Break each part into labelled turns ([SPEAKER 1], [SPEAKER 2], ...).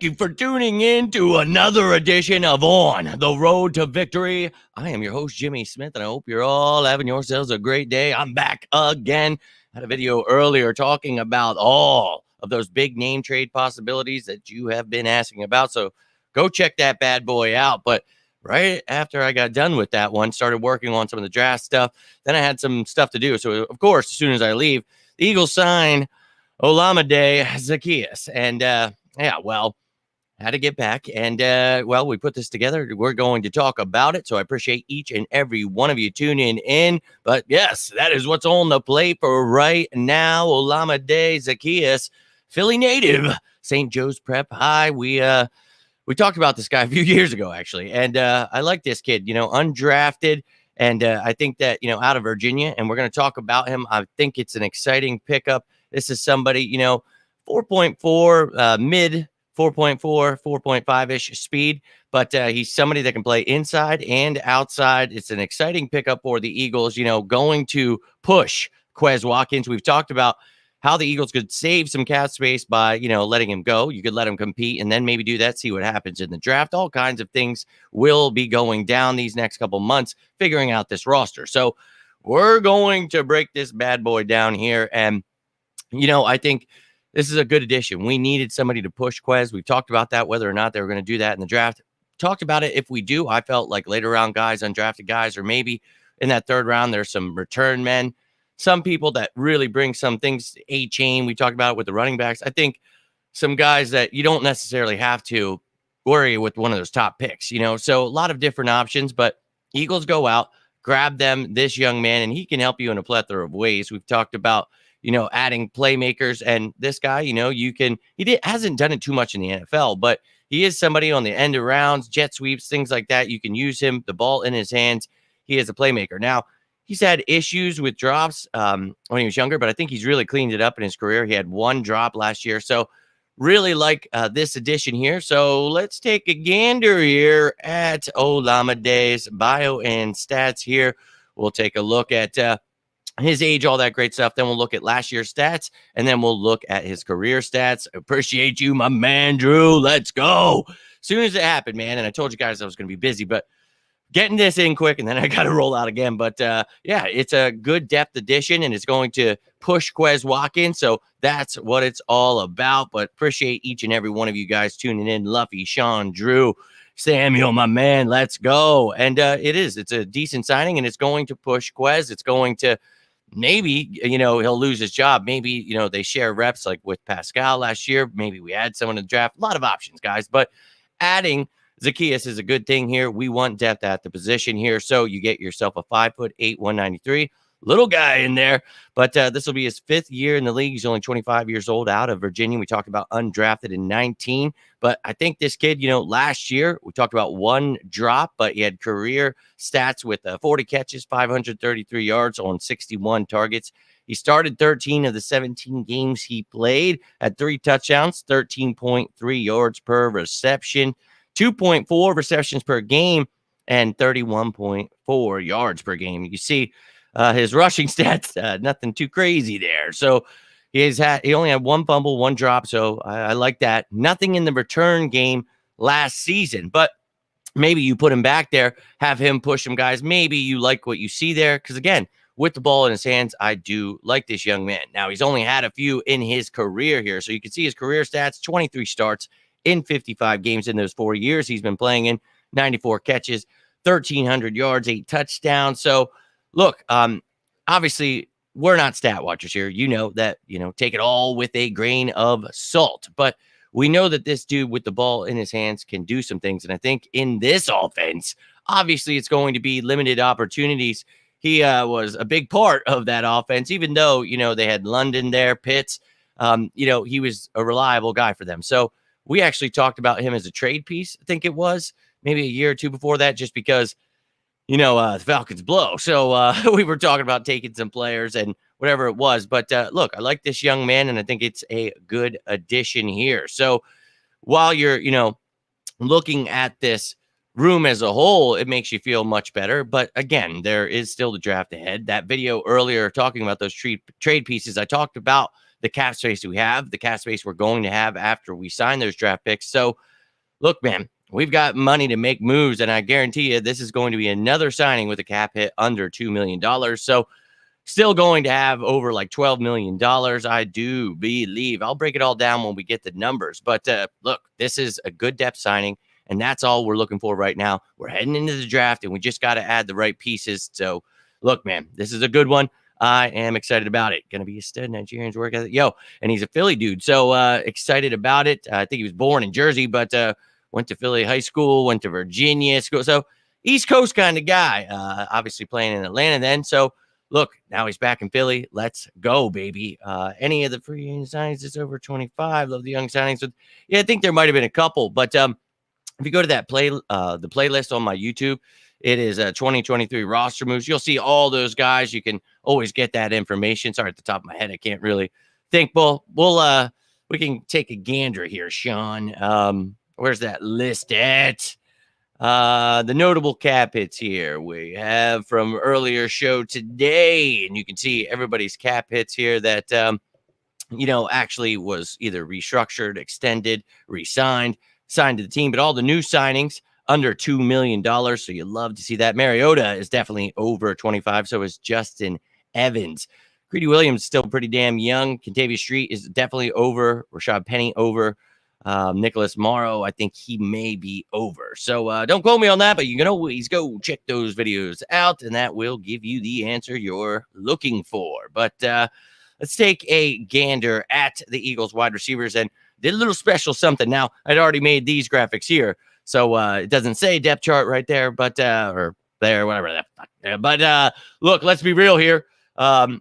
[SPEAKER 1] you for tuning in to another edition of On the Road to Victory. I am your host, Jimmy Smith, and I hope you're all having yourselves a great day. I'm back again. I had a video earlier talking about all of those big name trade possibilities that you have been asking about. So go check that bad boy out. But right after I got done with that one, started working on some of the draft stuff. Then I had some stuff to do. So, of course, as soon as I leave, the Eagles sign Olamide Zaccheaus. And, had to get back. And, we put this together. We're going to talk about it. So I appreciate each and every one of you tuning in. But, yes, that is what's on the plate for right now. Olamide Zaccheaus, Philly native, St. Joe's Prep High. We talked about this guy a few years ago, actually. And I like this kid, undrafted. And I think that, out of Virginia, and we're going to talk about him. I think it's an exciting pickup. This is somebody, 4.4, mid 4.4, 4.5-ish speed, but he's somebody that can play inside and outside. It's an exciting pickup for the Eagles, going to push Quez Watkins. We've talked about how the Eagles could save some cap space by, letting him go. You could let him compete and then maybe do that, see what happens in the draft. All kinds of things will be going down these next couple months, figuring out this roster. So we're going to break this bad boy down here. And I think this is a good addition. We needed somebody to push Quez. We've talked about that, whether or not they were going to do that in the draft. Talked about it. If we do, I felt like later round guys, undrafted guys, or maybe in that third round, there's some return men, some people that really bring some things A-chain. We talked about it with the running backs. I think some guys that you don't necessarily have to worry with one of those top picks, So a lot of different options, but Eagles go out, grab them, this young man, and he can help you in a plethora of ways. We've talked about adding playmakers, and this guy, hasn't done it too much in the NFL, but he is somebody on the end of rounds, jet sweeps, things like that. You can use him, the ball in his hands. He is a playmaker. Now, he's had issues with drops when he was younger, but I think he's really cleaned it up in his career. He had one drop last year. So really like this addition here. So let's take a gander here at Olamide's bio and stats here. We'll take a look at his age, all that great stuff. Then we'll look at last year's stats, and then we'll look at his career stats. Appreciate you, my man, Drew. Let's go. As soon as it happened, man, and I told you guys I was going to be busy, but getting this in quick, and then I got to roll out again. But, it's a good depth addition, and it's going to push Quez Watkins, so that's what it's all about. But appreciate each and every one of you guys tuning in. Luffy, Sean, Drew, Samuel, my man, let's go. And it's a decent signing, and it's going to push Quez. It's going to maybe, he'll lose his job. Maybe, they share reps like with Pascal last year. Maybe we add someone to the draft. A lot of options, guys. But adding Zaccheaus is a good thing here. We want depth at the position here. So you get yourself a 5'8", 193. Little guy in there. But this will be his fifth year in the league. He's only 25 years old, out of Virginia. We talked about undrafted in 19. But I think this kid, last year, we talked about one drop, but he had career stats with 40 catches, 533 yards on 61 targets. He started 13 of the 17 games he played, had 3 touchdowns, 13.3 yards per reception, 2.4 receptions per game, and 31.4 yards per game. You see his rushing stats, nothing too crazy there. So he only had one fumble, one drop. So I like that. Nothing in the return game last season, but maybe you put him back there, have him push some guys. Maybe you like what you see there. Because again, with the ball in his hands, I do like this young man. Now, he's only had a few in his career here. So you can see his career stats, 23 starts in 55 games in those 4 years he's been playing in, 94 catches, 1,300 yards, 8 touchdowns. So look, obviously, we're not stat watchers here. That, take it all with a grain of salt. But we know that this dude with the ball in his hands can do some things. And I think in this offense, obviously, it's going to be limited opportunities. He was a big part of that offense, even though, they had London there, Pitts. He was a reliable guy for them. So we actually talked about him as a trade piece, I think it was, maybe a year or two before that, just because the Falcons blow. So we were talking about taking some players and whatever it was. But look, I like this young man, and I think it's a good addition here. So while you're, looking at this room as a whole, it makes you feel much better. But again, there is still the draft ahead. That video earlier talking about those trade pieces, I talked about the cap space we have, the cap space we're going to have after we sign those draft picks. So, look, man, we've got money to make moves, and I guarantee you this is going to be another signing with a cap hit under $2 million. So, still going to have over like $12 million, I do believe. I'll break it all down when we get the numbers. But look, this is a good depth signing, and that's all we're looking for right now. We're heading into the draft, and we just got to add the right pieces. So, look, man, this is a good one. I am excited about it. Going to be a stud Nigerian's work ethic. And he's a Philly dude. So excited about it. I think he was born in Jersey, but went to Philly high school, went to Virginia school. So East Coast kind of guy, obviously playing in Atlanta then. So look, now he's back in Philly. Let's go, baby. Any of the free agent signings is over 25. Love the young signings. I think there might have been a couple, but if you go to that the playlist on my YouTube, it is a 2023 roster moves. You'll see all those guys. You can always get that information. Sorry, at the top of my head, I can't really think. Well, we can take a gander here, Sean. Where's that list at? The notable cap hits here we have from earlier show today, and you can see everybody's cap hits here that actually was either restructured, extended, re-signed, signed to the team, but all the new signings under $2 million. So you love to see that. Mariota is definitely over 25. So is Justin Evans. Greedy Williams still pretty damn young. Kentavious Street is definitely over. Rashad Penny over. Nicholas Morrow, I think he may be over. So don't quote me on that, but you can always go check those videos out, and that will give you the answer you're looking for. But let's take a gander at the Eagles wide receivers and did a little special something. Now, I'd already made these graphics here, so it doesn't say depth chart right there, but or there, whatever that. But look, let's be real here. I've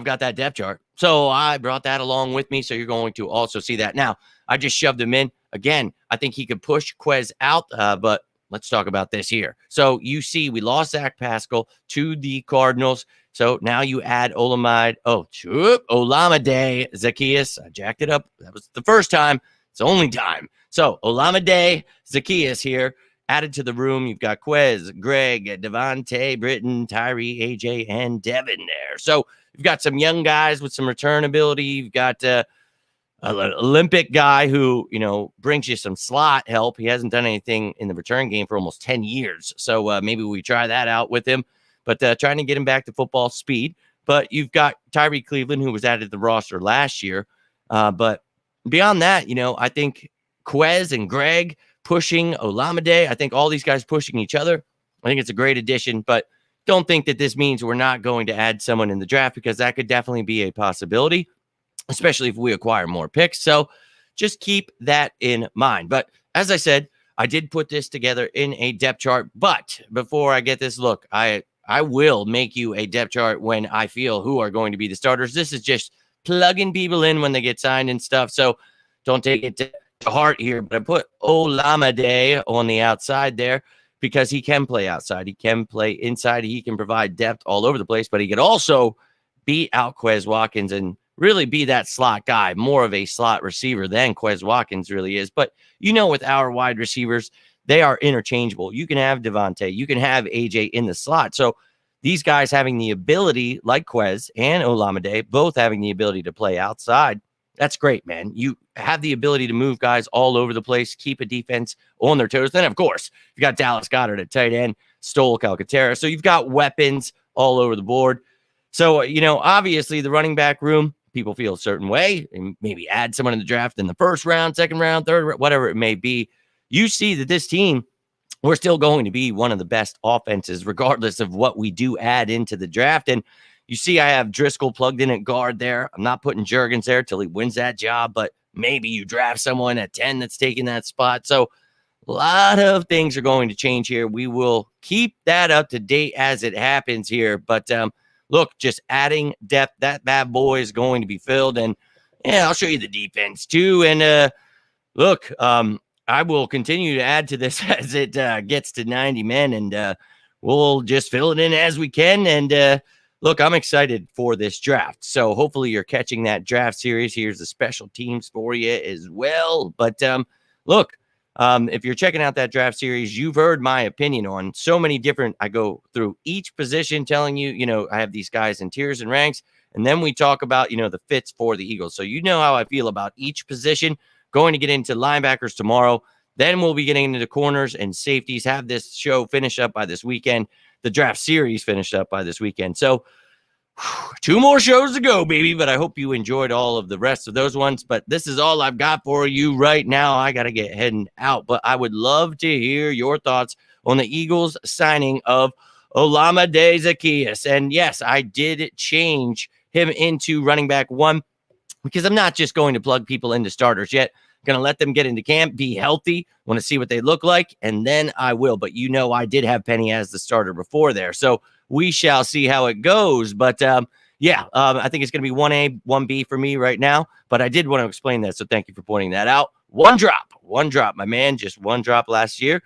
[SPEAKER 1] got that depth chart, so I brought that along with me. So you're going to also see that. Now, I just shoved him in again. I think he could push Quez out, but let's talk about this here. So you see, we lost Zach Pascal to the Cardinals. So now you add Olamide Zaccheaus. I jacked it up. That was the first time. It's the only time. So Olamide Zaccheaus here added to the room. You've got Quez, Greg, Devontae, Britton, Tyree, AJ, and Devin there. So you've got some young guys with some return ability. You've got an Olympic guy who, brings you some slot help. He hasn't done anything in the return game for almost 10 years. So maybe we try that out with him. But trying to get him back to football speed. But you've got Tyree Cleveland, who was added to the roster last year. But beyond that, I think Quez and Greg pushing Olamide. I think all these guys pushing each other. I think it's a great addition, but don't think that this means we're not going to add someone in the draft, because that could definitely be a possibility, especially if we acquire more picks. So just keep that in mind. But as I said, I did put this together in a depth chart. But before I get this, look, I will make you a depth chart when I feel who are going to be the starters. This is just plugging people in when they get signed and stuff. So don't take it to heart here. But I put Olamide on the outside there because he can play outside. He can play inside. He can provide depth all over the place, but he could also beat out Quez Watkins and really be that slot guy, more of a slot receiver than Quez Watkins really is. But with our wide receivers, they are interchangeable. You can have Devontae, you can have AJ in the slot. So these guys having the ability, like Quez and Olamide, both having the ability to play outside, that's great, man. You have the ability to move guys all over the place, keep a defense on their toes. Then, of course, you got Dallas Goedert at tight end, Stoll Calcaterra. So you've got weapons all over the board. So, obviously the running back room, people feel a certain way, and maybe add someone in the draft in the first round, second round, third, whatever it may be. You see that this team, we're still going to be one of the best offenses, regardless of what we do add into the draft. And you see, I have Driscoll plugged in at guard there. I'm not putting Juergens there till he wins that job, but maybe you draft someone at 10 that's taking that spot. So a lot of things are going to change here. We will keep that up to date as it happens here. But look, just adding depth, that bad boy is going to be filled. And yeah, I'll show you the defense too. And look, I will continue to add to this as it gets to 90 men, and we'll just fill it in as we can. And look, I'm excited for this draft. So hopefully you're catching that draft series. Here's the special teams for you as well. But look, If you're checking out that draft series, you've heard my opinion on so many different. I go through each position telling you, I have these guys in tiers and ranks. And then we talk about, the fits for the Eagles. So you know how I feel about each position. Going to get into linebackers tomorrow. Then we'll be getting into the corners and safeties. Have this show finish up by this weekend. The draft series finished up by this weekend. So 2 more shows to go, baby, but I hope you enjoyed all of the rest of those ones. But this is all I've got for you right now. I got to get heading out, but I would love to hear your thoughts on the Eagles signing of Olamide Zaccheaus. And yes, I did change him into running back 1 because I'm not just going to plug people into starters yet. I'm going to let them get into camp, be healthy, want to see what they look like, and then I will. But I did have Penny as the starter before there. So we shall see how it goes. But I think it's going to be 1A, 1B for me right now. But I did want to explain that. So thank you for pointing that out. One drop, my man, just 1 drop last year.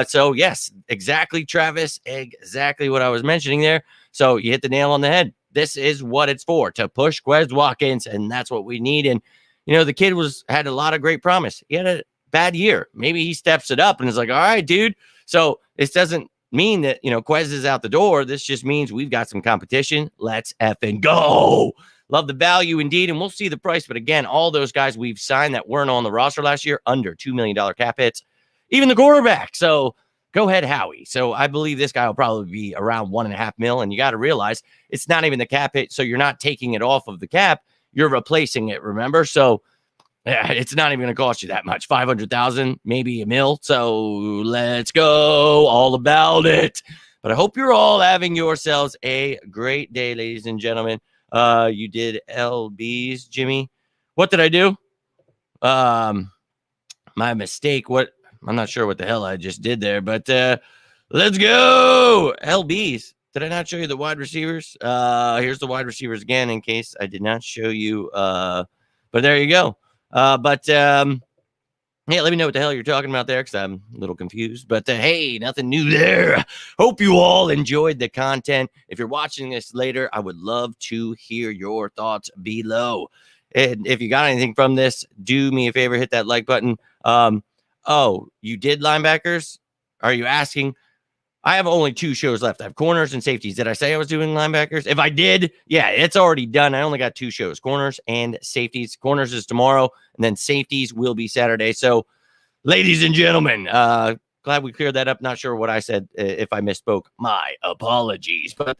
[SPEAKER 1] So yes, exactly, Travis, exactly what I was mentioning there. So you hit the nail on the head. This is what it's for, to push Quez Watkins, and that's what we need. And, the kid had a lot of great promise. He had a bad year. Maybe he steps it up and is like, all right, dude. So this doesn't mean that, Quez is out the door. This just means we've got some competition. Let's effing go. Love the value indeed, and we'll see the price. But again, all those guys we've signed that weren't on the roster last year, under $2 million cap hits, even the quarterback. So go ahead, Howie. So I believe this guy will probably be around $1.5 million. And you got to realize it's not even the cap hit. So you're not taking it off of the cap. You're replacing it, remember? So it's not even going to cost you that much. 500,000, maybe $1 million. So let's go, all about it. But I hope you're all having yourselves a great day, ladies and gentlemen. You did LBs, Jimmy. What did I do? My mistake. I'm not sure what the hell I just did there, but let's go. LBs. Did I not show you the wide receivers? Here's the wide receivers again, in case I did not show you. But there you go. Yeah, let me know what the hell you're talking about there, because I'm a little confused. But hey, nothing new there. Hope you all enjoyed the content. If you're watching this later, I would love to hear your thoughts below. And if you got anything from this, do me a favor, hit that like button. Oh, you did linebackers? Are you asking? I have only 2 shows left. I have corners and safeties. Did I say I was doing linebackers? If I did, yeah, it's already done. I only got 2 shows, corners and safeties. Corners is tomorrow, and then safeties will be Saturday. So, ladies and gentlemen, glad we cleared that up. Not sure what I said. If I misspoke, my apologies. But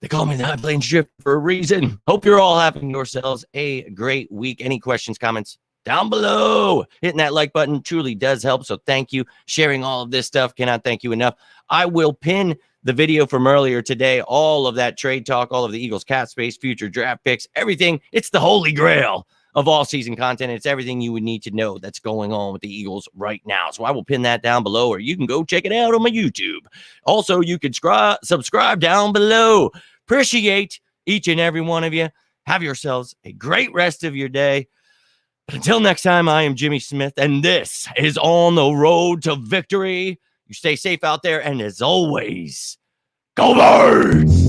[SPEAKER 1] they call me the High Plains Drifter for a reason. Hope you're all having yourselves a great week. Any questions, comments? Down below. Hitting that like button truly does help, so thank you. Sharing all of this stuff, cannot thank you enough. I will pin the video from earlier today, all of that trade talk, all of the Eagles cap space, future draft picks, everything. It's the holy grail of all season content. It's everything you would need to know that's going on with the Eagles right now. So I will pin that down below, or you can go check it out on my YouTube. Also, you can subscribe down below. Appreciate each and every one of you. Have yourselves a great rest of your day. But until next time, I am Jimmy Smith, and this is On the Road to Victory. You stay safe out there, and as always, go Birds!